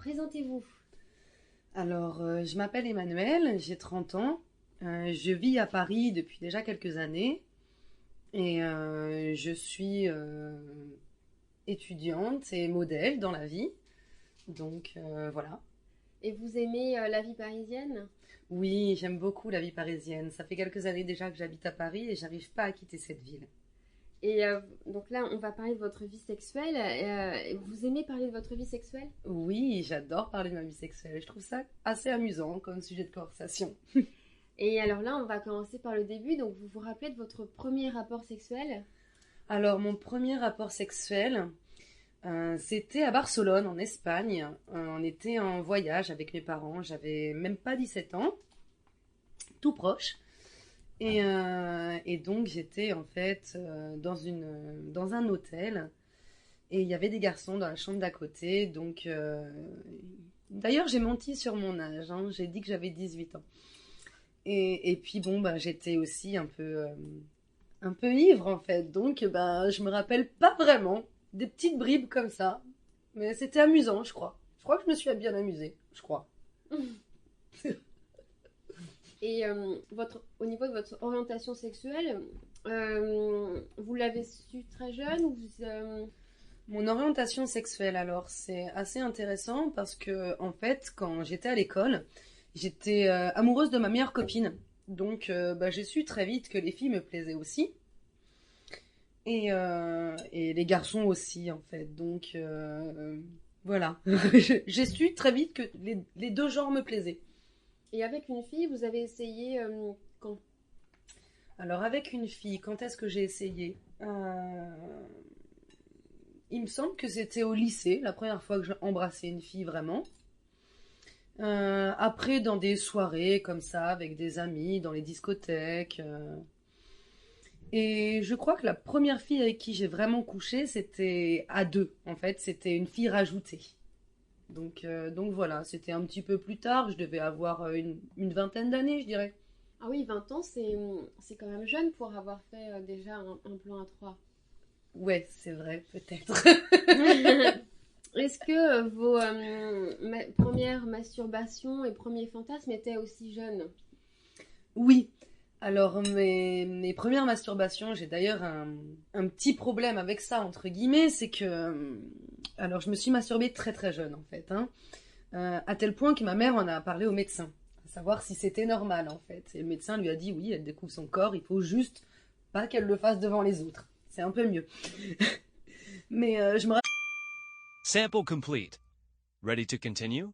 Présentez-vous. Alors, je m'appelle Emmanuelle, j'ai 30 ans. Je vis à Paris depuis déjà quelques années et je suis étudiante et modèle dans la vie. Donc voilà. Et vous aimez la vie parisienne? Oui, j'aime beaucoup la vie parisienne. Ça fait quelques années déjà que j'habite à Paris et j'arrive pas à quitter cette ville. Et donc là, on va parler de votre vie sexuelle. Vous aimez parler de votre vie sexuelle? Oui, j'adore parler de ma vie sexuelle. Je trouve ça assez amusant comme sujet de conversation. Et alors là, on va commencer par le début. Donc vous vous rappelez de votre premier rapport sexuel? Alors, mon premier rapport sexuel, c'était à Barcelone, en Espagne. On était en voyage avec mes parents. J'avais même pas 17 ans, tout proche. Et donc, j'étais en fait dans un hôtel. Et il y avait des garçons dans la chambre d'à côté. Donc, d'ailleurs, j'ai menti sur mon âge, hein. J'ai dit que j'avais 18 ans. Et puis, bon, bah, j'étais aussi un peu ivre en fait. Donc, bah, je me rappelle pas vraiment. Des petites bribes comme ça. Mais c'était amusant, je crois. Je crois que je me suis bien amusée, je crois. Et au niveau de votre orientation sexuelle, vous l'avez su très jeune ou Mon orientation sexuelle, alors, c'est assez intéressant parce que, en fait, quand j'étais à l'école, j'étais amoureuse de ma meilleure copine. Donc, bah, j'ai su très vite que les filles me plaisaient aussi. Et les garçons aussi, en fait. Donc, voilà. J'ai su très vite que les deux genres me plaisaient. Et avec une fille, vous avez essayé quand? Alors, avec une fille, quand est-ce que j'ai essayé Il me semble que c'était au lycée, la première fois que j'ai embrassé une fille vraiment. Après, dans des soirées comme ça, avec des amis, dans les discothèques. Et je crois que la première fille avec qui j'ai vraiment couché, c'était à deux. En fait, c'était une fille rajoutée. Donc voilà, c'était un petit peu plus tard. Je devais avoir une vingtaine d'années, je dirais. Ah oui, 20 ans, c'est quand même jeune pour avoir fait déjà un plan à trois. Ouais, c'est vrai, peut-être. Est-ce que vos premières masturbations et premiers fantasmes étaient aussi jeunes? Oui. Alors, mes premières masturbations, j'ai d'ailleurs un petit problème avec ça, entre guillemets, c'est que... alors, je me suis masturbée très très jeune, en fait, hein. À tel point que ma mère en a parlé au médecin, à savoir si c'était normal, en fait. Et le médecin lui a dit, oui, elle découvre son corps, il faut juste pas qu'elle le fasse devant les autres. C'est un peu mieux. Mais je me Sample complete. Ready to continue?